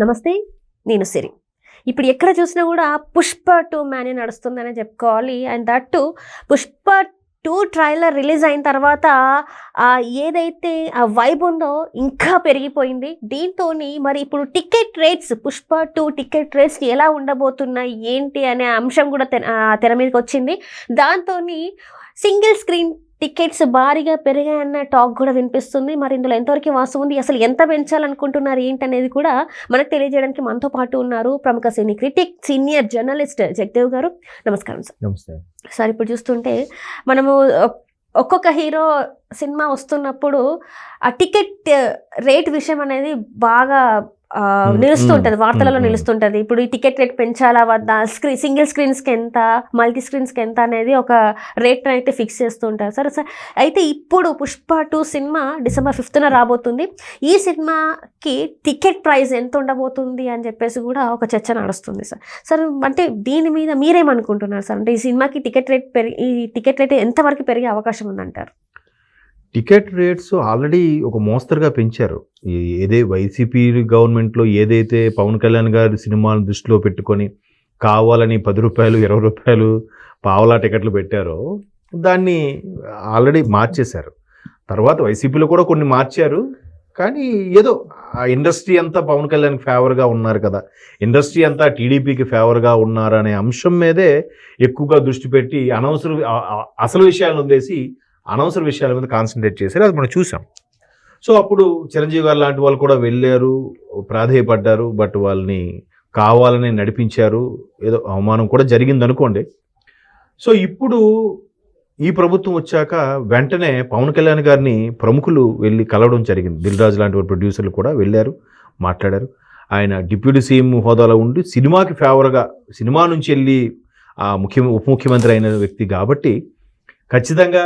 నమస్తే, నేను సిరి. ఇప్పుడు ఎక్కడ చూసినా కూడా పుష్ప 2 మ్యానే నడుస్తుందనే చెప్పుకోవాలి. And that to Pushpa 2 trailer release అయిన తర్వాత ఏదైతే ఆ వైబ్ ఉందో ఇంకా పెరిగిపోయింది. దీంతోని మరి ఇప్పుడు ticket rates Pushpa 2 ticket rates ఎలా ఉండబోతున్నాయి ఏంటి అనే అంశం కూడా తెర మీదకి వచ్చింది. దాంతోని సింగిల్ స్క్రీన్ టికెట్స్ భారీగా పెరిగాయన్న టాక్ కూడా వినిపిస్తుంది. మరి ఇందులో ఎంతవరకు వాస్తవం ఉంది, అసలు ఎంత పెంచాలనుకుంటున్నారు ఏంటనేది కూడా మనకు తెలియజేయడానికి మనతో పాటు ఉన్నారు ప్రముఖ సినీ క్రిటిక్, సీనియర్ జర్నలిస్ట్ జగదేవ్ గారు. నమస్కారం సార్. నమస్తే సార్, ఇప్పుడు చూస్తుంటే మనము ఒక్కొక్క హీరో సినిమా వస్తున్నప్పుడు ఆ టికెట్ రేట్ విషయం అనేది బాగా నిలుస్తుంటుంది, వార్తలలో నిలుస్తుంటుంది. ఇప్పుడు ఈ టికెట్ రేట్ పెంచాలా వద్దా, సింగిల్ స్క్రీన్స్కి ఎంత, మల్టీ స్క్రీన్స్కి ఎంత అనేది ఒక రేట్ అయితే ఫిక్స్ చేస్తూ ఉంటారు సార్. అయితే ఇప్పుడు పుష్ప 2 సినిమా December 5th రాబోతుంది. ఈ సినిమాకి టికెట్ ప్రైస్ ఎంత ఉండబోతుంది అని చెప్పేసి కూడా ఒక చర్చ నడుస్తుంది సార్. సార్, అంటే దీని మీద మీరేమనుకుంటున్నారు సార్? అంటే ఈ సినిమాకి టికెట్ రేట్ ఎంతవరకు పెరిగే అవకాశం ఉందంటారు? టికెట్ రేట్స్ ఆల్రెడీ ఒక మోస్తరుగా పెంచారు. వైసీపీ గవర్నమెంట్లో ఏదైతే పవన్ కళ్యాణ్ గారి సినిమాలను దృష్టిలో పెట్టుకొని కావాలని 10 రూపాయలు 20 రూపాయలు పావలా టికెట్లు పెట్టారో దాన్ని ఆల్రెడీ మార్చేశారు. తర్వాత వైసీపీలో కూడా కొన్ని మార్చారు. కానీ ఏదో ఆ ఇండస్ట్రీ అంతా పవన్ కళ్యాణ్కి ఫేవర్గా ఉన్నారు కదా, ఇండస్ట్రీ అంతా టీడీపీకి ఫేవర్గా ఉన్నారు అనే అంశం మీదే ఎక్కువగా దృష్టి పెట్టి అసలు విషయాలను వదిలేసి అనవసర విషయాల మీద కాన్సన్ట్రేట్ చేశారు. అది మనం చూసాం. సో అప్పుడు చిరంజీవి గారు లాంటి వాళ్ళు కూడా వెళ్ళారు, ప్రాధేయపడ్డారు. బట్ వాళ్ళని కావాలని నడిపించారు. ఏదో అవమానం కూడా జరిగింది అనుకోండి. సో ఇప్పుడు ఈ ప్రభుత్వం వచ్చాక వెంటనే పవన్ కళ్యాణ్ గారిని ప్రముఖులు వెళ్ళి కలవడం జరిగింది. దిల్ రాజు లాంటి ప్రొడ్యూసర్లు కూడా వెళ్ళారు, మాట్లాడారు. ఆయన డిప్యూటీ సీఎం హోదాలో ఉండి సినిమాకి ఫేవర్గా, సినిమా నుంచి వెళ్ళి ఉప ముఖ్యమంత్రి అయిన వ్యక్తి కాబట్టి ఖచ్చితంగా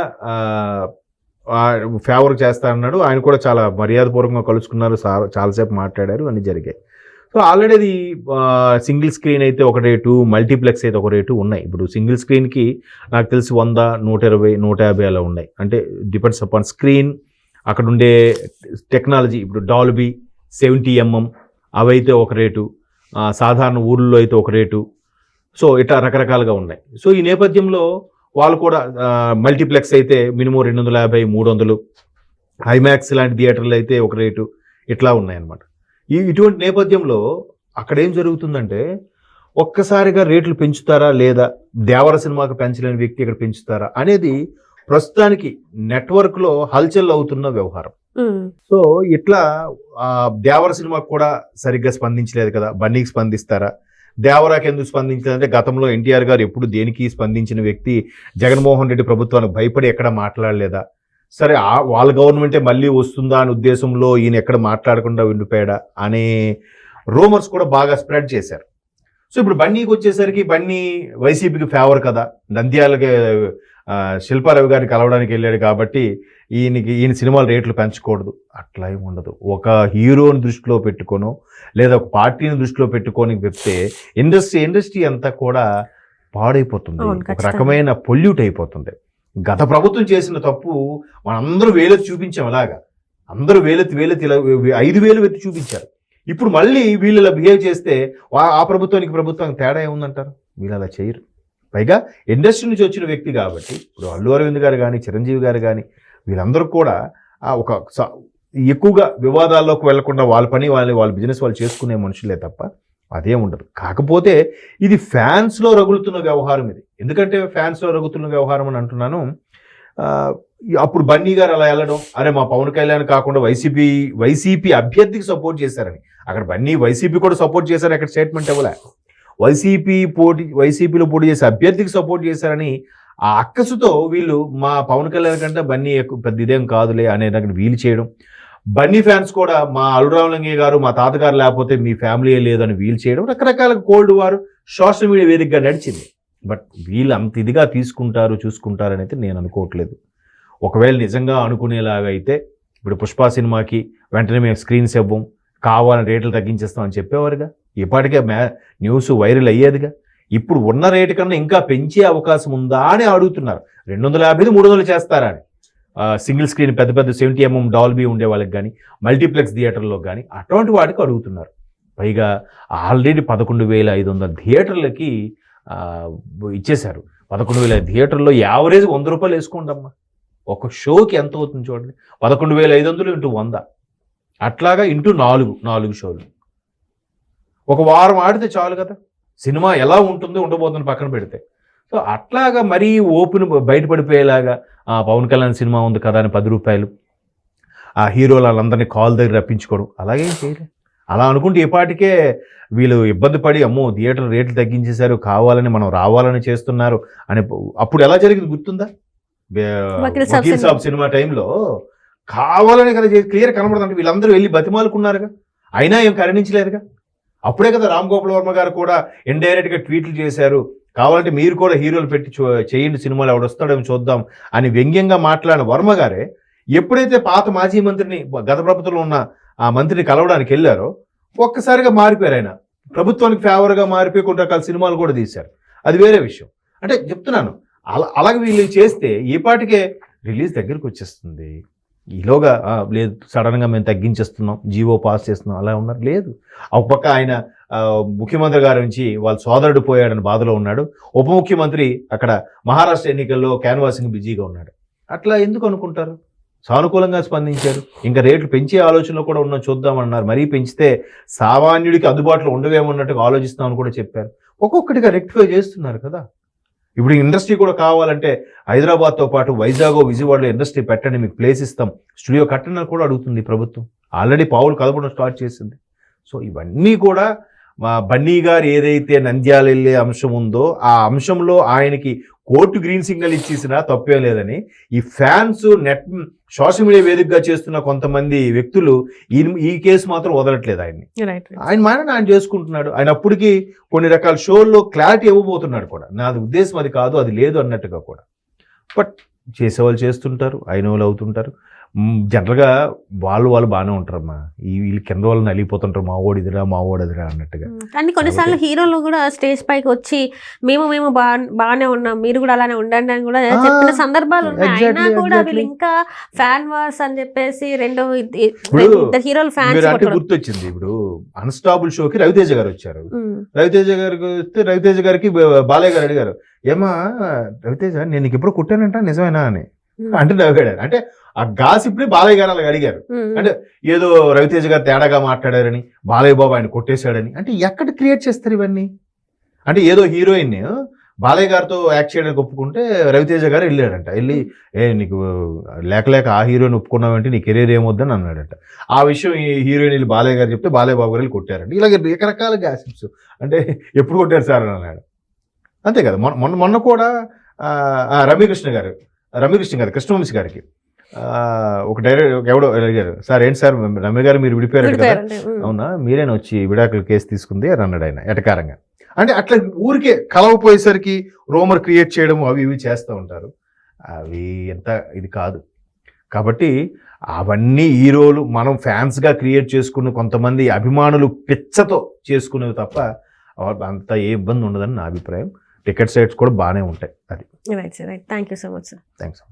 ఫేవర్ చేస్తారన్నాడు. ఆయన కూడా చాలా మర్యాదపూర్వకంగా కలుసుకున్నారు, చాలాసేపు మాట్లాడారు, అన్నీ జరిగాయి. సో ఆల్రెడీ అది సింగిల్ స్క్రీన్ అయితే ఒక రేటు, మల్టీప్లెక్స్ అయితే ఒక రేటు ఉన్నాయి. ఇప్పుడు సింగిల్ స్క్రీన్కి నాకు తెలిసి 100, 120, 150 అలా ఉన్నాయి. అంటే డిపెండ్స్ అపాన్ స్క్రీన్, అక్కడ ఉండే టెక్నాలజీ. ఇప్పుడు డాల్బీ 70mm అవైతే ఒక రేటు, సాధారణ ఊళ్ళో అయితే ఒక రేటు. సో ఇట్లా రకరకాలుగా ఉన్నాయి. సో ఈ నేపథ్యంలో వాళ్ళు కూడా మల్టీప్లెక్స్ అయితే మినిమం 250, 300, ఐమాక్స్ లాంటి థియేటర్లు అయితే ఒక రేటు, ఇట్లా ఉన్నాయన్నమాట. ఇటువంటి నేపథ్యంలో అక్కడ ఏం జరుగుతుందంటే ఒక్కసారిగా రేట్లు పెంచుతారా లేదా, దేవర సినిమాకి పెంచలేని వ్యక్తి ఇక్కడ పెంచుతారా అనేది ప్రస్తుతానికి నెట్వర్క్లో హల్చల్ అవుతున్న వ్యవహారం. సో ఇట్లా దేవర సినిమాకు కూడా సరిగ్గా స్పందించలేదు కదా, బన్నీకి స్పందిస్తారా? దేవరాకి ఎందుకు స్పందించాలంటే గతంలో ఎన్టీఆర్ గారు ఎప్పుడు దేనికి స్పందించిన వ్యక్తి. జగన్మోహన్ రెడ్డి ప్రభుత్వానికి భయపడి ఎక్కడ మాట్లాడలేదా? సరే, వాళ్ళ గవర్నమెంటే మళ్ళీ వస్తుందా అనే ఉద్దేశంలో ఈయన ఎక్కడ మాట్లాడకుండా ఉండిపోయాడా అనే రూమర్స్ కూడా బాగా స్ప్రెడ్ చేశారు. సో ఇప్పుడు బన్నీకి వచ్చేసరికి బన్నీ వైసీపీకి ఫేవర్ కదా, నంద్యాలకి శిల్పారావు గారిని కలవడానికి వెళ్ళాడు కాబట్టి ఈయన సినిమాల రేట్లు పెంచకూడదు, అట్లా ఏమి ఉండదు. ఒక హీరోని దృష్టిలో పెట్టుకోనో లేదా ఒక పార్టీని దృష్టిలో పెట్టుకొని చెప్తే ఇండస్ట్రీ అంతా కూడా పాడైపోతుంది, ఒక రకమైన పొల్యూట్ అయిపోతుంది. గత ప్రభుత్వం చేసిన తప్పు మనందరూ వేలెత్తి చూపించాం. అలాగా అందరూ వేలెత్తి ఇలా 5,000 ఎత్తి చూపించారు. ఇప్పుడు మళ్ళీ వీళ్ళు ఇలా బిహేవ్ చేస్తే ఆ ప్రభుత్వానికి తేడా ఏముందంటారు? వీళ్ళు అలా చేయరు. పైగా ఇండస్ట్రీ నుంచి వచ్చిన వ్యక్తి కాబట్టి ఇప్పుడు అల్లు అరవింద్ గారు కానీ, చిరంజీవి గారు కానీ వీళ్ళందరూ కూడా ఒక ఎక్కువగా వివాదాల్లోకి వెళ్లకుండా వాళ్ళ పని వాళ్ళ బిజినెస్ వాళ్ళు చేసుకునే మనుషులే తప్ప అదేం ఉండదు. కాకపోతే ఇది ఫ్యాన్స్లో రగులుతున్న వ్యవహారం. ఇది ఎందుకంటే ఫ్యాన్స్లో రగులుతున్న వ్యవహారం అని అంటున్నాను. అప్పుడు బన్నీ గారు అలా వెళ్ళడం, అరే మా పవన్ కళ్యాణ్ కాకుండా వైసీపీ అభ్యర్థికి సపోర్ట్ చేశారని. అక్కడ బన్నీ వైసీపీ కూడా సపోర్ట్ చేశారు, అక్కడ స్టేట్మెంట్ ఇవ్వలే. వైసీపీలో పోటీ చేసే అభ్యర్థికి సపోర్ట్ చేశారని ఆ అక్కసుతో వీళ్ళు మా పవన్ కళ్యాణ్ కంటే బన్నీ పెద్ద ఇదేం కాదులే అనే దగ్గర వీలు చేయడం. బన్నీ ఫ్యాన్స్ కూడా మా అల్లురామలింగయ్య గారు, మా తాతగారు లేకపోతే మీ ఫ్యామిలీ లేదని వీలు చేయడం, రకరకాల కోల్డ్ వార్ సోషల్ మీడియా వేదికగా నడిచింది. బట్ వీళ్ళు అంత ఇదిగా చూసుకుంటారని అయితే నేను అనుకోవట్లేదు. ఒకవేళ నిజంగా అనుకునేలాగా అయితే ఇప్పుడు పుష్ప సినిమాకి వెంటనే మేము స్క్రీన్స్ ఇవ్వం, కావాలని రేట్లు తగ్గించేస్తామని చెప్పేవారుగా, ఇప్పటికే న్యూస్ వైరల్ అయ్యేదిగా. ఇప్పుడు ఉన్న రేటు కన్నా ఇంకా పెంచే అవకాశం ఉందా అని అడుగుతున్నారు. 250, 300 చేస్తారా అని. సింగిల్ స్క్రీన్ పెద్ద 70mm డాల్బీ ఉండే వాళ్ళకి కానీ, మల్టీప్లెక్స్ థియేటర్లో కానీ అటువంటి వాటికి అడుగుతున్నారు. పైగా ఆల్రెడీ 11,500 థియేటర్లకి ఇచ్చేశారు. 11,000 థియేటర్లో యావరేజ్ ₹100 వేసుకోండి అమ్మా. ఒక షోకి ఎంత అవుతుంది చూడండి, 11,500 ఇంటూ 100, అట్లాగా ఇంటూ 4 షోలు. ఒక వారం ఆడితే చాలు కదా, సినిమా ఎలా ఉంటుందో ఉండబోతుంది పక్కన పెడితే. సో అట్లాగా మరీ ఓపెన్ బయటపడిపోయేలాగా పవన్ కళ్యాణ్ సినిమా ఉంది కదా అని ₹10 ఆ హీరోలు వాళ్ళందరినీ కాల్ దగ్గర రప్పించుకోవడం, అలాగేం చేయలేదు. అలా అనుకుంటే ఈ పాటికే వీళ్ళు ఇబ్బంది పడి అమ్మో థియేటర్ రేట్లు తగ్గించేశారు, కావాలని మనం రావాలని చేస్తున్నారు అని. అప్పుడు ఎలా జరిగింది గుర్తుందా? వకీల్ సాబ్ సినిమా టైంలో కావాలని కదా క్లియర్ కనబడుతుంటే వీళ్ళందరూ వెళ్ళి బతిమాలుకున్నారుగా, అయినా ఏం కరుణించలేదుగా. అప్పుడే కదా రామ్ గోపాల్ వర్మ గారు కూడా ఇండైరెక్ట్గా ట్వీట్లు చేశారు, కావాలంటే మీరు కూడా హీరోలు పెట్టి చేయండి సినిమాలు, ఎవడొస్తాడేమో చూద్దాం అని వ్యంగ్యంగా మాట్లాడిన వర్మ గారే ఎప్పుడైతే పాత మాజీ మంత్రిని, గత ప్రభుత్వంలో ఉన్న ఆ మంత్రిని కలవడానికి వెళ్ళారో ఒక్కసారిగా మారిపోయారు. ఆయన ప్రభుత్వానికి ఫేవర్గా మారిపోయి కొన్ని రకాల సినిమాలు కూడా తీశారు. అది వేరే విషయం. అంటే చెప్తున్నాను, అలాగే వీళ్ళు చేస్తే ఈ పాటికే రిలీజ్ దగ్గరికి వచ్చేస్తుంది. ఈలోగా లేదు సడన్గా మేము తగ్గించేస్తున్నాం, జీవో పాస్ చేస్తున్నాం అలా ఉన్నారు. లేదు, ఒక పక్క ఆయన ముఖ్యమంత్రి గారి నుంచి వాళ్ళ సోదరుడు పోయాడని బాధలో ఉన్నాడు, ఉప ముఖ్యమంత్రి అక్కడ మహారాష్ట్ర ఎన్నికల్లో క్యాన్వాసింగ్ బిజీగా ఉన్నాడు. అట్లా ఎందుకు అనుకుంటారు? సానుకూలంగా స్పందించారు. ఇంకా రేట్లు పెంచే ఆలోచనలో కూడా ఉన్నాం, చూద్దామన్నారు. మరీ పెంచితే సామాన్యుడికి అందుబాటులో ఉండవేమన్నట్టుగా ఆలోచిస్తామని కూడా చెప్పారు. ఒక్కొక్కటిగా రెక్టిఫై చేస్తున్నారు కదా. ఇప్పుడు ఇండస్ట్రీ కూడా కావాలంటే హైదరాబాద్తో పాటు వైజాగ్, విజయవాడలో ఇండస్ట్రీ పెట్టండి, మీకు ప్లేస్ ఇస్తాం, స్టూడియో కట్టండి కూడా అడుగుతుంది ప్రభుత్వం. ఆల్రెడీ పావులు కదపడం స్టార్ట్ చేసింది. సో ఇవన్నీ కూడా మా బన్నీ గారు ఏదైతే నంద్యాల వెళ్ళే అంశం ఉందో ఆ అంశంలో ఆయనకి కోర్టు గ్రీన్ సిగ్నల్ ఇచ్చేసినా తప్పే లేదని ఈ ఫ్యాన్స్ నెట్ సోషల్ మీడియా వేదికగా చేస్తున్న కొంతమంది వ్యక్తులు ఈ కేసు మాత్రం వదలట్లేదు ఆయన్ని. ఆయన మాయన ఆయన చేసుకుంటున్నాడు. ఆయన అప్పటికి కొన్ని రకాల షోల్లో క్లారిటీ ఇవ్వబోతున్నాడు కూడా. నాది ఉద్దేశం అది కాదు, అది లేదు అన్నట్టుగా కూడా. బట్ చేసేవాళ్ళు చేస్తుంటారు, అయిన వాళ్ళు అవుతుంటారు. జనరల్గా వాళ్ళు బాగానే ఉంటారమ్మా. వీళ్ళు కింద వాళ్ళు నలిగిపోతుంటారు, మా ఓడిదిరా అన్నట్టుగా. కానీ కొన్నిసార్లు హీరోలు కూడా స్టేజ్ పైకి వచ్చి మేము బాగానే ఉన్నాం, మీరు కూడా అలానే ఉండండి అని కూడా చెప్పిన సందర్భాలు ఉన్నాయి. అయినా కూడా వీళ్ళు ఇంకా ఫ్యాన్ వార్స్ అని చెప్పేసి ఇద్దరు హీరోలు ఫ్యాన్స్ గుర్తొచ్చింది. ఇప్పుడు అన్స్టాపుల్ షోకి రవితేజ గారు వచ్చారు. రవితేజ గారికి బాలయ్య గారు అడిగారు, ఏమా రవితేజ నేను నీకు ఎప్పుడు కుట్టానంట నిజమేనా అని. అంటే నవ్వాడు. అంటే ఆ గాసిప్ని బాలయ్య గారు అలాగ అడిగారు. అంటే ఏదో రవితేజ గారు తేడాగా మాట్లాడారని, బాలయ్య బాబు ఆయన కొట్టేశాడని. అంటే ఎక్కడ క్రియేట్ చేస్తారు ఇవన్నీ? అంటే ఏదో హీరోయిన్ బాలయ్య గారితో యాక్ట్ చేయడానికి ఒప్పుకుంటే రవితేజ గారు వెళ్ళాడంట. వెళ్ళి నీకు లేక ఆ హీరోయిన్ ఒప్పుకున్నావంటే నీ కెరీర్ ఏమొద్దని అన్నాడంట. ఆ విషయం ఈ హీరోయిన్ వెళ్ళి బాలయ్య గారు చెప్తే బాలయ్య బాబు గారు కొట్టారంట. ఇలాగే రకరకాల గాసిప్స్. అంటే ఎప్పుడు కొట్టారు సార్ అని అన్నాడు. అంతే కదా. మొన్న కూడా రమ్యకృష్ణ గారు కృష్ణవంశీ గారికి ఒక డైరెక్టర్ ఎవడో అడిగారు, సార్ ఏంటి సార్ రమ్య గారు మీరు విడిపోయారు కదా, అవునా మీరేనా వచ్చి విడాకుల కేసు తీసుకుంది అని అన్నాడు ఆయన ఎటకారంగా. అంటే అట్లా ఊరికే కలవపోయేసరికి రోమర్ క్రియేట్ చేయడం అవి ఇవి చేస్తూ ఉంటారు. అవి ఎంత ఇది కాదు. కాబట్టి అవన్నీ హీరోలు మనం ఫ్యాన్స్గా క్రియేట్ చేసుకున్న కొంతమంది అభిమానులు పిచ్చతో చేసుకునేవి తప్ప అంత ఏ ఇబ్బంది ఉండదని నా అభిప్రాయం. టికెట్ సైట్స్ కూడా బాగానే ఉంటాయి. అది right sir, right. Thank you so much sir. Thanks.